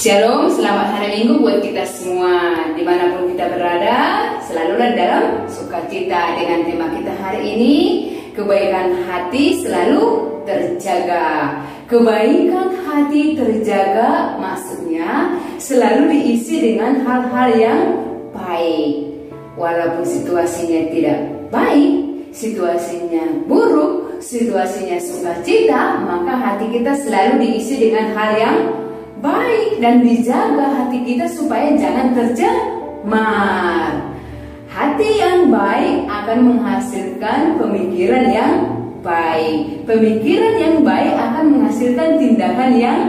Shalom, selamat hari Minggu buat kita semua. Dimanapun kita berada, selalulah dalam sukacita. Dengan tema kita hari ini, kebaikan hati selalu terjaga. Kebaikan hati terjaga maksudnya selalu diisi dengan hal-hal yang baik. Walaupun situasinya tidak baik, situasinya buruk, situasinya sukacita, maka hati kita selalu diisi dengan hal yang baik dan dijaga hati kita supaya jangan tercemar. Hati yang baik akan menghasilkan pemikiran yang baik. Pemikiran yang baik akan menghasilkan tindakan yang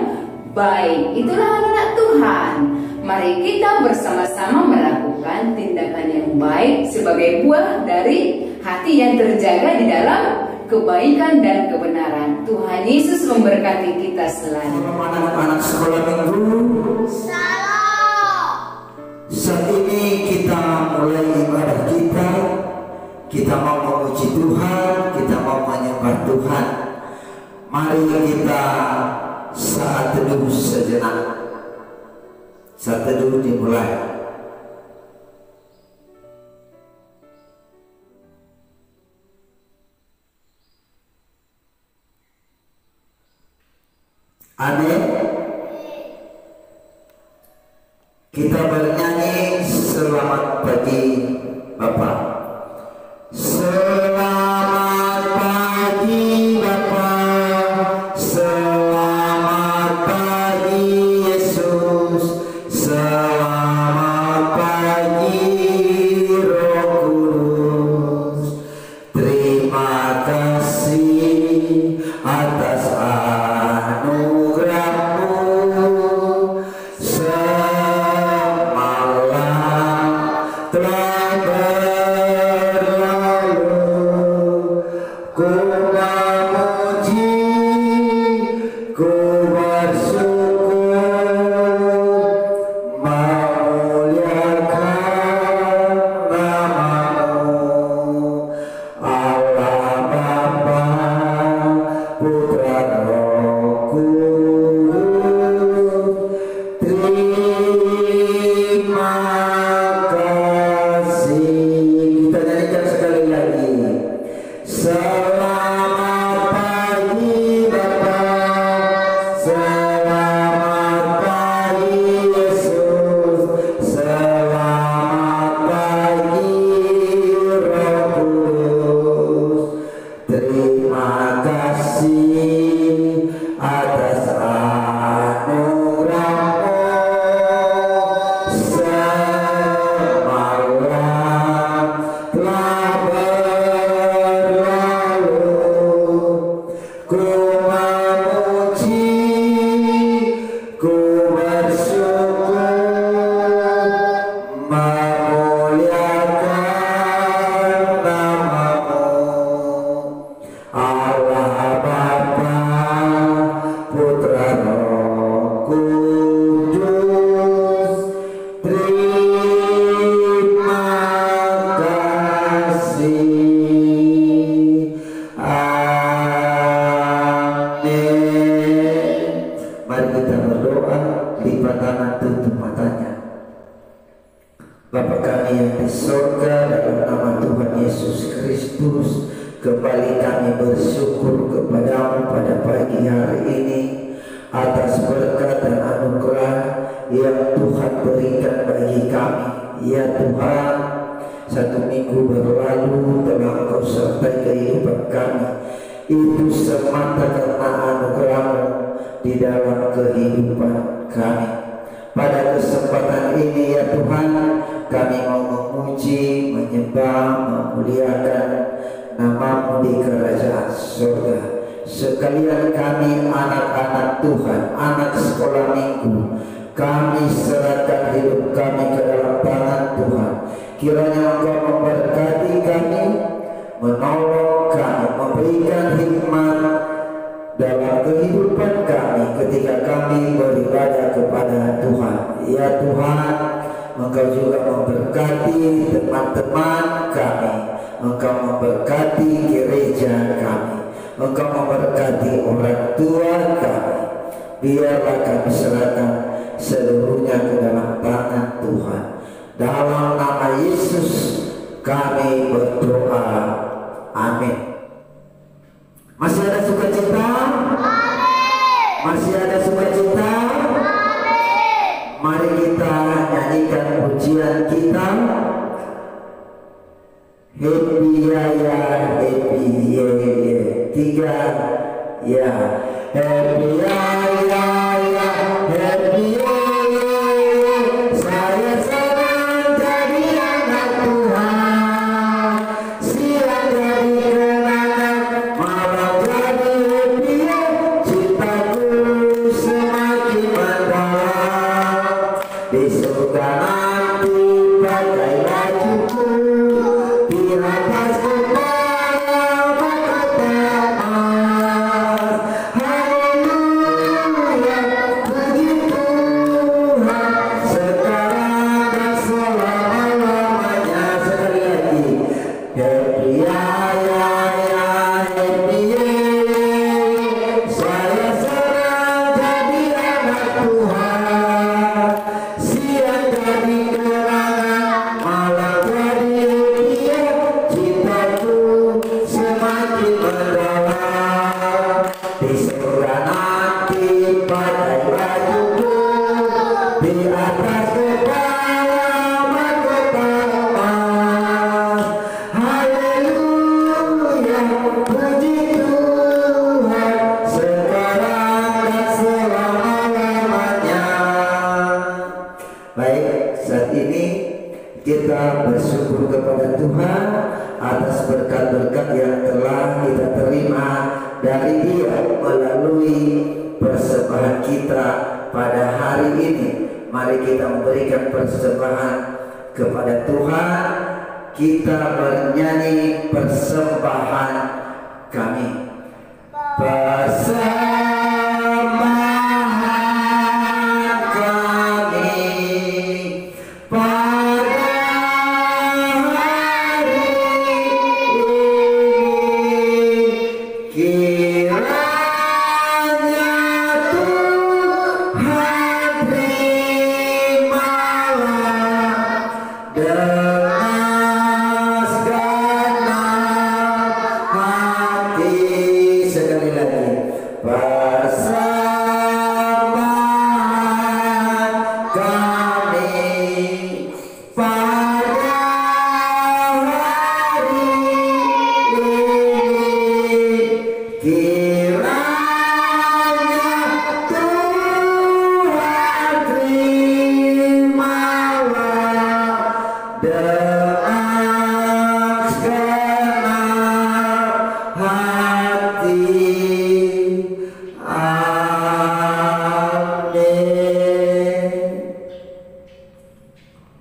baik. Itulah anak-anak Tuhan. Mari kita bersama-sama melakukan tindakan yang baik sebagai buah dari hati yang terjaga di dalam kebaikan dan kebenaran. Tuhan Yesus memberkati kita selalu. Anak-anak sekolah minggu, Salam. saat ini kita mulai ibadah kita. Kita mau memuji Tuhan, kita mau menyembah Tuhan. Mari kita saat teduh sejenak. Saat teduh dimulai. Amin. Kita bernyanyi selamat pagi Bapak. Selamat pagi Bapak, selamat pagi Yesus, selamat pagi Roh Kudus. Terima kasih atas kembali kami bersyukur kepadamu pada pagi hari ini atas berkat dan anugerah yang Tuhan berikan bagi kami. Ya Tuhan, satu minggu berlalu telah Engkau sertai kehidupan kami. Itu semata karena anugerah-Mu di dalam kehidupan kami. Pada kesempatan ini ya Tuhan, kami mau memuji, menyembah, memuliakan Nama-Mu di kerajaan surga. Sekalian kami anak-anak Tuhan, anak sekolah minggu, kami serahkan hidup kami ke dalam tangan Tuhan. Kiranya Engkau memberkati kami, menolong kami, memberikan hikmat dalam kehidupan kami ketika kami beribadah kepada Tuhan. Ya Tuhan, Engkau juga memberkati teman-teman kami, Engkau memberkati gereja kami, Engkau memberkati orang tua kami. Biarlah kami serahkan seluruhnya ke dalam tangan Tuhan. Dalam nama Yesus kami berdoa, amin. Masih ada sukacita? Masih ada sukacita? Mari kita nyanyikan pujian kita. Happy ya ya, happy ya ya. 3 ya. Happy ya ya ya, happy ya ya. Saya senang jadi anak Tuhan. Siang jadi kenangan, malam jadi happy ya. Cintaku semakin mendalam. Di surga nanti pakai bajuku, di atas kepala mahkota emas. Haleluya, puji Tuhan, sekarang dan selama-lamanya. Sekali lagi, happy ya ya ya, happy ya. Saya senang jadi anak Tuhan. Siang jadi kenangan, malam jadi happy. Cintaku semakin mendalam. Di surga nanti pakai bajuku, di atas kepala mahkota emas. Haleluya, puji Tuhan, sekarang dan selama-lamanya. Baik, saat ini kita bersyukur kepada Tuhan atas berkat-berkat yang telah kita terima dari Dia melalui persembahan kita pada hari ini. Mari kita memberikan persembahan kepada Tuhan. Kita bernyanyi persembahan kami. Persembahan kami pada hari ini, kiranya Tuhan terimalah dengan segenap hati. Sekali lagi, persembahan kami pada hari ini, kiranya Tuhan terimalah dengan segenap hati. Amin.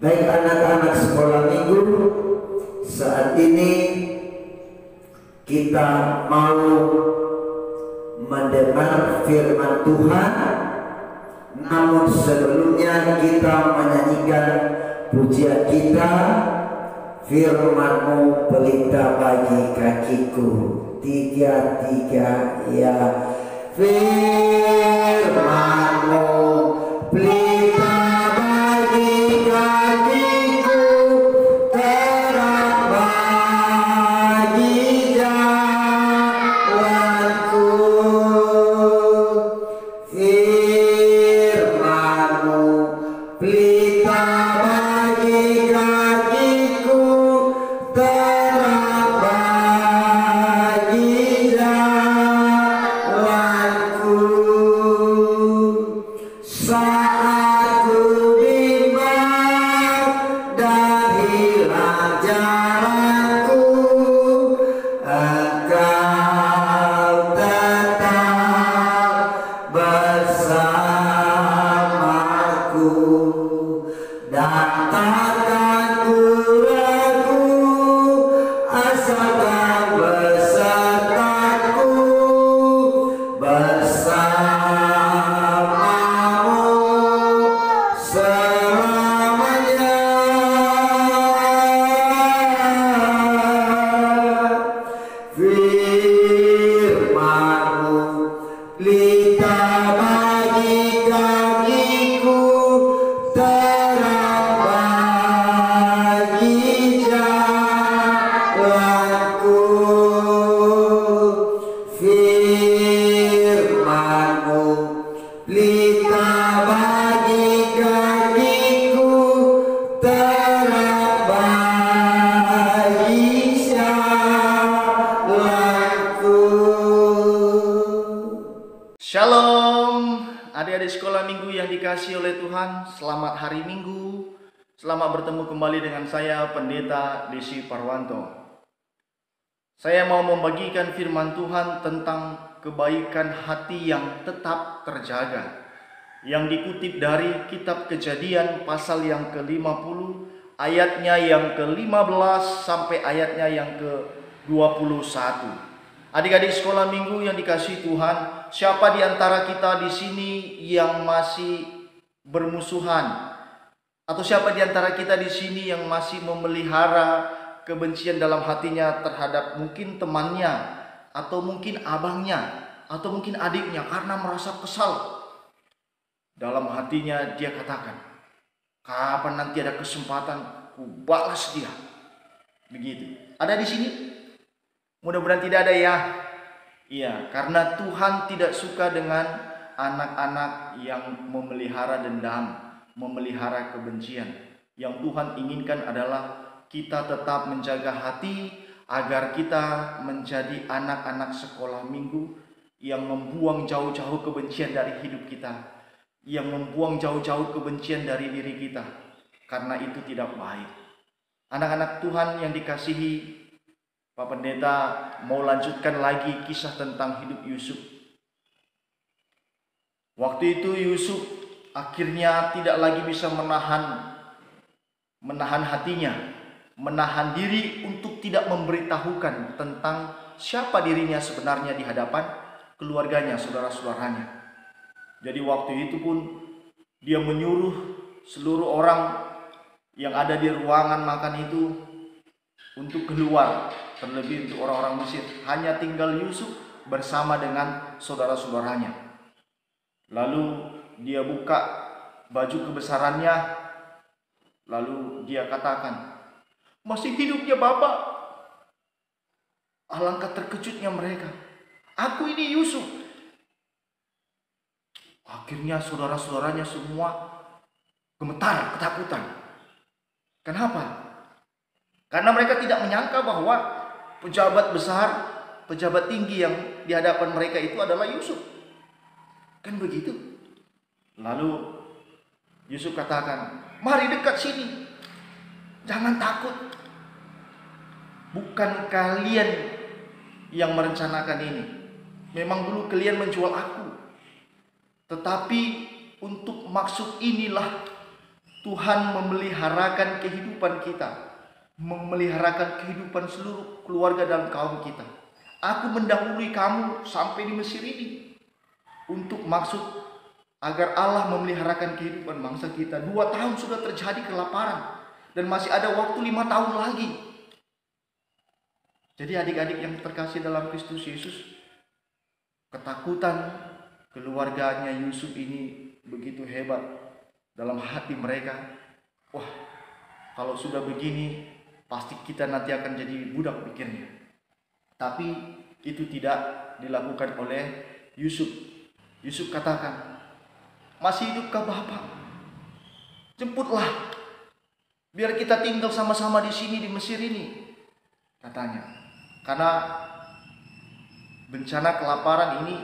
Baik anak-anak sekolah minggu, saat ini kita mau mendengar firman Tuhan. Namun sebelumnya kita menyanyikan pujian kita, firman-Mu pelita bagi kakiku. 3 ya. Firman-Mu pelita bagi kakiku, terang bagi jalanku. Firman-Mu pelita bagi kakiku, terang bagi jalanku. Saat ku bimbang dan hilang jalanku, Engkau tetap bersamaku. Dan takkan ku ragu dikasihi oleh Tuhan, selamat hari Minggu. Selamat bertemu kembali dengan saya, Pendeta Desi Parwanto. Saya mau membagikan firman Tuhan tentang kebaikan hati yang tetap terjaga, yang dikutip dari kitab Kejadian pasal yang ke-50, ayatnya yang ke-15 sampai ayatnya yang ke-21. Adik-adik sekolah minggu yang dikasihi Tuhan, siapa di antara kita di sini yang masih bermusuhan? Atau siapa di antara kita di sini yang masih memelihara kebencian dalam hatinya terhadap mungkin temannya, atau mungkin abangnya, atau mungkin adiknya, karena merasa kesal? Dalam hatinya dia katakan, kapan nanti ada kesempatan ku balas dia. Begitu. Ada di sini? Mudah-mudahan tidak ada ya. Iya, karena Tuhan tidak suka dengan anak-anak yang memelihara dendam, memelihara kebencian. Yang Tuhan inginkan adalah kita tetap menjaga hati agar kita menjadi anak-anak sekolah minggu yang membuang jauh-jauh kebencian dari hidup kita, yang membuang jauh-jauh kebencian dari diri kita, karena itu tidak baik. Anak-anak Tuhan yang dikasihi, Pak Pendeta mau lanjutkan lagi kisah tentang hidup Yusuf. Waktu itu Yusuf akhirnya tidak lagi bisa menahan hatinya, menahan diri untuk tidak memberitahukan tentang siapa dirinya sebenarnya di hadapan keluarganya, saudara-saudaranya. Jadi waktu itu pun dia menyuruh seluruh orang yang ada di ruangan makan itu untuk keluar, terlebih untuk orang-orang Mesir. Hanya tinggal Yusuf bersama dengan saudara-saudaranya. Lalu dia buka baju kebesarannya, lalu dia katakan, masih hidupnya Bapak. Alangkah terkejutnya mereka. Aku ini Yusuf. Akhirnya saudara-saudaranya semua gemetar, ketakutan. Kenapa? Karena mereka tidak menyangka bahwa pejabat besar, pejabat tinggi yang di hadapan mereka itu adalah Yusuf. Kan begitu. Lalu Yusuf katakan, mari dekat sini. Jangan takut. Bukan kalian yang merencanakan ini. Memang dulu kalian menjual aku. Tetapi untuk maksud inilah Tuhan memeliharakan kehidupan kita, memeliharakan kehidupan seluruh keluarga dan kaum kita. Aku mendahului kamu sampai di Mesir ini untuk maksud agar Allah memeliharakan kehidupan bangsa kita. 2 tahun sudah terjadi kelaparan dan masih ada waktu 5 tahun lagi. Jadi adik-adik yang terkasih dalam Kristus Yesus, ketakutan keluarganya Yusuf ini begitu hebat dalam hati mereka. Wah, kalau sudah begini pasti kita nanti akan jadi budak pikirnya. Tapi itu tidak dilakukan oleh Yusuf. Yusuf katakan, masih hidupkah Bapak? Jemputlah, biar kita tinggal sama-sama di sini di Mesir ini, katanya. Karena bencana kelaparan ini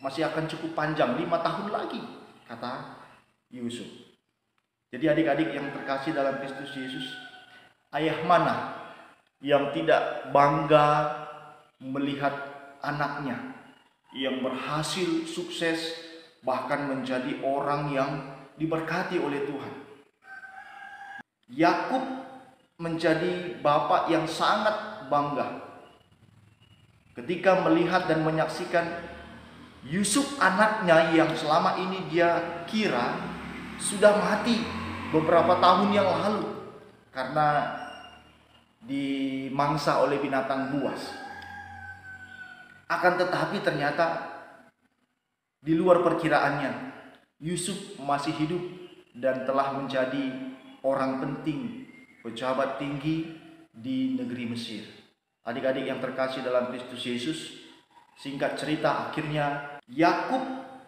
masih akan cukup panjang, 5 tahun lagi, kata Yusuf. Jadi adik-adik yang terkasih dalam Kristus Yesus, ayah mana yang tidak bangga melihat anaknya yang berhasil sukses, bahkan menjadi orang yang diberkati oleh Tuhan. Yakub menjadi bapak yang sangat bangga ketika melihat dan menyaksikan Yusuf anaknya yang selama ini dia kira sudah mati beberapa tahun yang lalu karena dimangsa oleh binatang buas. Akan tetapi ternyata di luar perkiraannya, Yusuf masih hidup dan telah menjadi orang penting, pejabat tinggi di negeri Mesir. Adik-adik yang terkasih dalam Kristus Yesus, singkat cerita akhirnya Yakub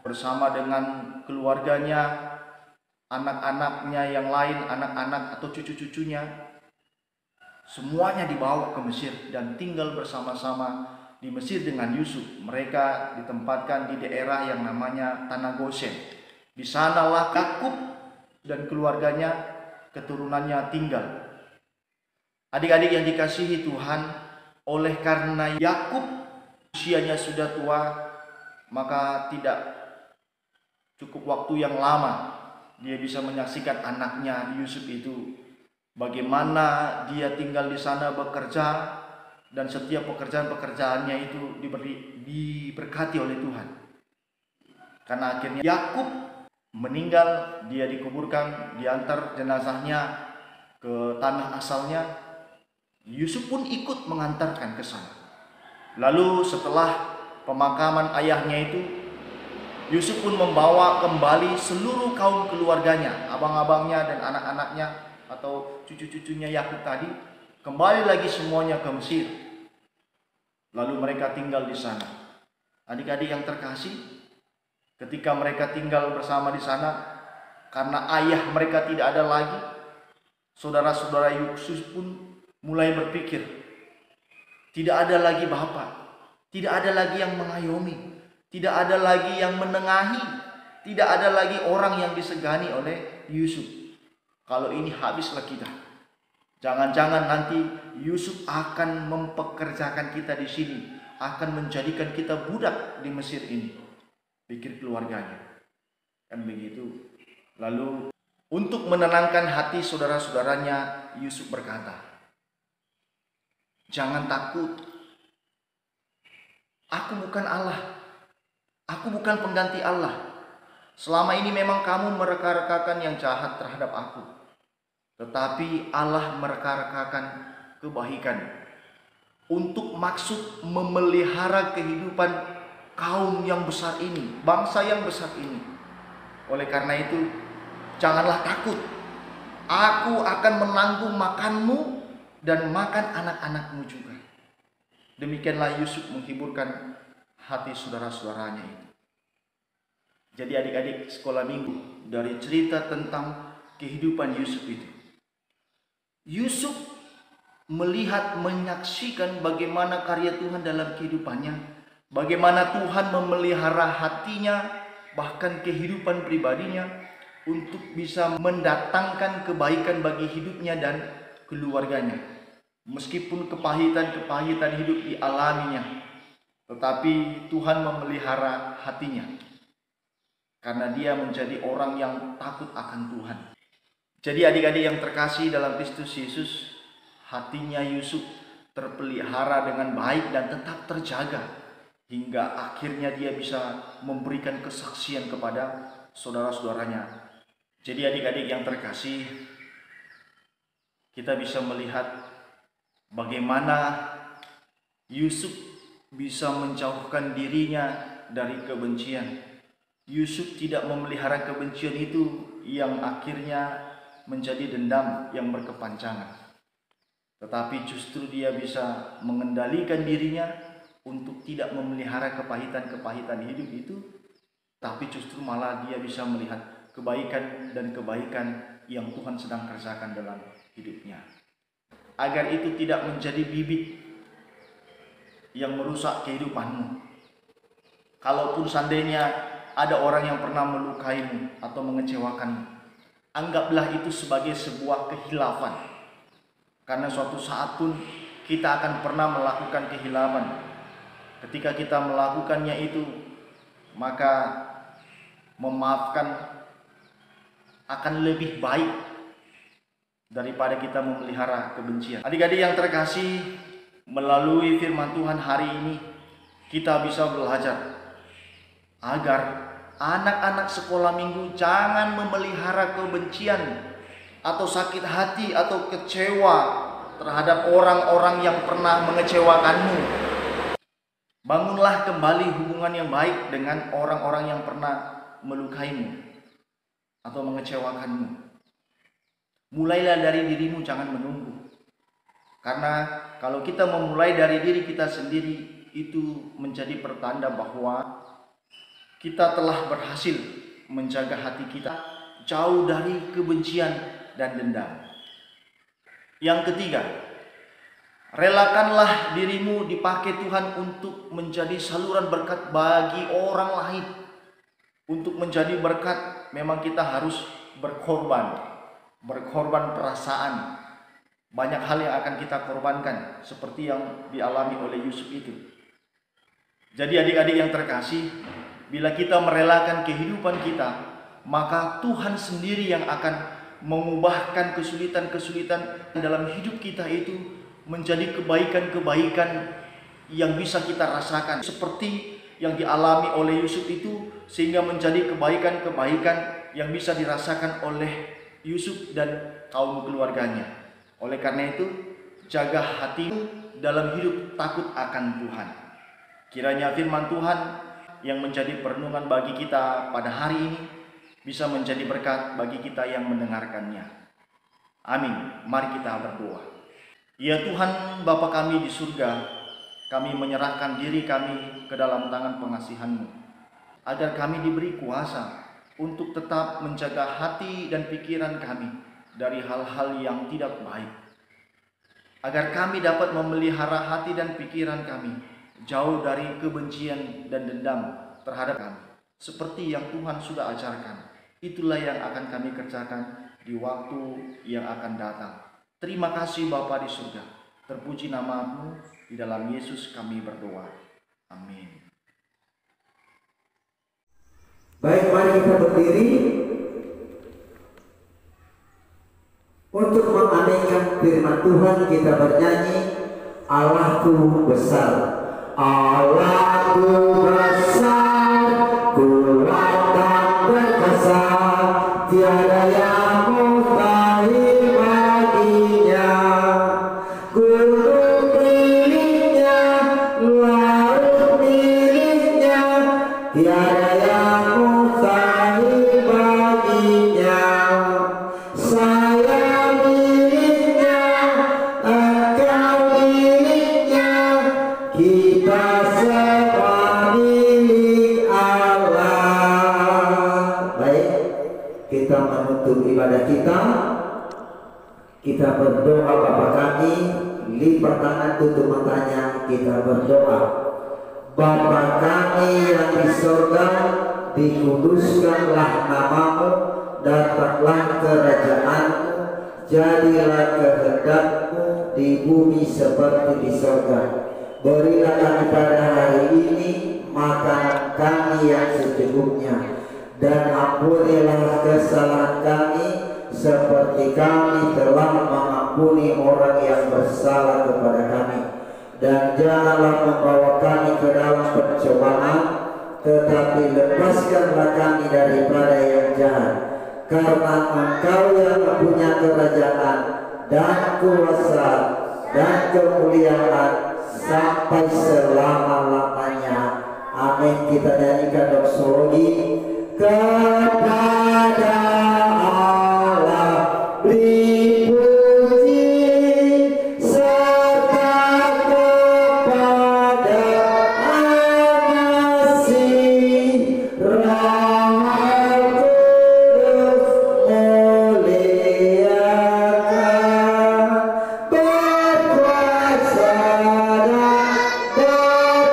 bersama dengan keluarganya, anak-anaknya yang lain, anak-anak atau cucu-cucunya, semuanya dibawa ke Mesir dan tinggal bersama-sama di Mesir dengan Yusuf. Mereka ditempatkan di daerah yang namanya Tanah Goshen. Di sanalah Yakub dan keluarganya, keturunannya tinggal. Adik-adik yang dikasihi Tuhan, oleh karena Yakub usianya sudah tua, maka tidak cukup waktu yang lama dia bisa menyaksikan anaknya Yusuf itu bagaimana dia tinggal di sana bekerja, dan setiap pekerjaan-pekerjaannya itu diberkati oleh Tuhan. Karena akhirnya Yakub meninggal, dia dikuburkan, diantar jenazahnya ke tanah asalnya. Yusuf pun ikut mengantarkan ke sana. Lalu setelah pemakaman ayahnya itu, Yusuf pun membawa kembali seluruh kaum keluarganya, abang-abangnya dan anak-anaknya atau cucu-cucunya Yakub tadi, kembali lagi semuanya ke Mesir. Lalu mereka tinggal di sana. Adik-adik yang terkasih, ketika mereka tinggal bersama di sana, karena ayah mereka tidak ada lagi, saudara-saudara Yusuf pun mulai berpikir, tidak ada lagi bapak, tidak ada lagi yang mengayomi, tidak ada lagi yang menengahi, tidak ada lagi orang yang disegani oleh Yusuf. Kalau ini habislah kita. Jangan-jangan nanti Yusuf akan mempekerjakan kita di sini, akan menjadikan kita budak di Mesir ini. Pikir keluarganya. Kan begitu. Lalu untuk menenangkan hati saudara-saudaranya, Yusuf berkata, jangan takut. Aku bukan Allah. Aku bukan pengganti Allah. Selama ini memang kamu mereka-rekakan yang jahat terhadap aku. Tetapi Allah mereka-rekakan kebaikan untuk maksud memelihara kehidupan kaum yang besar ini, bangsa yang besar ini. Oleh karena itu, janganlah takut. Aku akan menanggung makanmu dan makan anak-anakmu juga. Demikianlah Yusuf menghiburkan hati saudara-saudaranya itu. Jadi adik-adik sekolah minggu, dari cerita tentang kehidupan Yusuf itu, Yusuf melihat, menyaksikan bagaimana karya Tuhan dalam kehidupannya, bagaimana Tuhan memelihara hatinya, bahkan kehidupan pribadinya, untuk bisa mendatangkan kebaikan bagi hidupnya dan keluarganya. Meskipun kepahitan-kepahitan hidup dialaminya, tetapi Tuhan memelihara hatinya. Karena dia menjadi orang yang takut akan Tuhan. Jadi adik-adik yang terkasih dalam Kristus Yesus, hatinya Yusuf terpelihara dengan baik dan tetap terjaga. Hingga akhirnya dia bisa memberikan kesaksian kepada saudara-saudaranya. Jadi adik-adik yang terkasih, kita bisa melihat bagaimana Yusuf bisa menjauhkan dirinya dari kebencian. Yusuf tidak memelihara kebencian itu yang akhirnya menjadi dendam yang berkepanjangan. Tetapi justru dia bisa mengendalikan dirinya untuk tidak memelihara kepahitan-kepahitan hidup itu. Tapi justru malah dia bisa melihat kebaikan dan kebaikan yang Tuhan sedang kerjakan dalam hidupnya. Agar itu tidak menjadi bibit yang merusak kehidupanmu. Kalaupun seandainya ada orang yang pernah melukaimu atau mengecewakanmu, anggaplah itu sebagai sebuah kehilafan. Karena suatu saat pun kita akan pernah melakukan kehilafan. Ketika kita melakukannya itu, maka memaafkan akan lebih baik daripada kita memelihara kebencian. Adik-adik yang terkasih, melalui firman Tuhan hari ini kita bisa belajar agar anak-anak sekolah minggu jangan memelihara kebencian atau sakit hati atau kecewa terhadap orang-orang yang pernah mengecewakanmu. Bangunlah kembali hubungan yang baik dengan orang-orang yang pernah melukaimu atau mengecewakanmu. Mulailah dari dirimu, jangan menunggu. Karena kalau kita memulai dari diri kita sendiri, itu menjadi pertanda bahwa kita telah berhasil menjaga hati kita jauh dari kebencian dan dendam. Yang ketiga, relakanlah dirimu dipakai Tuhan untuk menjadi saluran berkat bagi orang lain, untuk menjadi berkat memang kita harus berkorban perasaan. Banyak hal yang akan kita korbankan seperti yang dialami oleh Yusuf itu. Jadi adik-adik yang terkasih, bila kita merelakan kehidupan kita, maka Tuhan sendiri yang akan mengubahkan kesulitan-kesulitan dalam hidup kita itu menjadi kebaikan-kebaikan yang bisa kita rasakan seperti yang dialami oleh Yusuf itu, sehingga menjadi kebaikan-kebaikan yang bisa dirasakan oleh Yusuf dan kaum keluarganya. Oleh karena itu, jaga hatimu dalam hidup takut akan Tuhan. Kiranya firman Tuhan yang menjadi perenungan bagi kita pada hari ini bisa menjadi berkat bagi kita yang mendengarkannya. Amin. Mari kita berdoa. Ya Tuhan Bapa kami di surga, kami menyerahkan diri kami ke dalam tangan pengasihan-Mu, agar kami diberi kuasa untuk tetap menjaga hati dan pikiran kami dari hal-hal yang tidak baik, agar kami dapat memelihara hati dan pikiran kami jauh dari kebencian dan dendam terhadap kami, seperti yang Tuhan sudah ajarkan. Itulah yang akan kami kerjakan di waktu yang akan datang. Terima kasih Bapa di surga. Terpuji nama-Mu, di dalam Yesus kami berdoa. Amin. Baik, mari kita berdiri untuk menganehkan firman Tuhan. Kita bernyanyi, Allahku besar, Allahku besar, kuat dan perkasa, tiada yang mustahil baginya. Gunung miliknya, laut miliknya, tiada yang mustahil baginya. Saya miliknya, engkau miliknya, kita semua milik Allah. Baik, kita menutup ibadah kita. Kita berdoa. Bapa kami, lipat tangan, tutup matanya, kita berdoa. Bapa kami yang di surga, dikuduskanlah nama-Mu, datanglah kerajaan-Mu, jadilah kehendak-Mu di bumi seperti di surga. Berilah kami pada hari ini makanan kami yang secukupnya, dan ampunilah kesalahan kami seperti kami telah mengampuni orang yang bersalah kepada kami. Dan janganlah membawa kami ke dalam pencobaan, tetapi lepaskanlah kami daripada yang jahat. Karena Engkau yang mempunyai kerajaan dan kuasa dan kemuliaan sampai selama-lamanya. Amin. Kita nyanyikan doksologi. Kepada Allah dipuji, serta kepada Al-Masih, Roh Kudus muliakan, berkuasa dan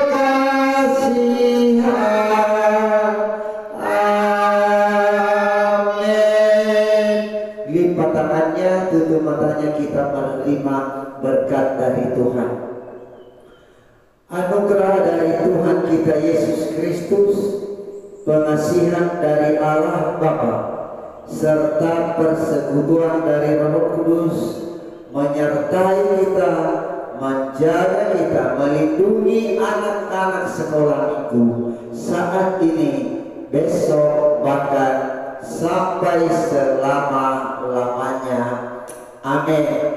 berkasihan. Amin. Lipat tangannya, tutup matanya, kita menerima berkat dari Tuhan. Anugerah dari Tuhan kita Yesus Kristus, pengasihan dari Allah Bapa, serta persekutuan dari Roh Kudus menyertai kita, menjaga kita, melindungi anak-anak sekolah minggu saat ini, besok, bahkan sampai selama-lamanya. Amin.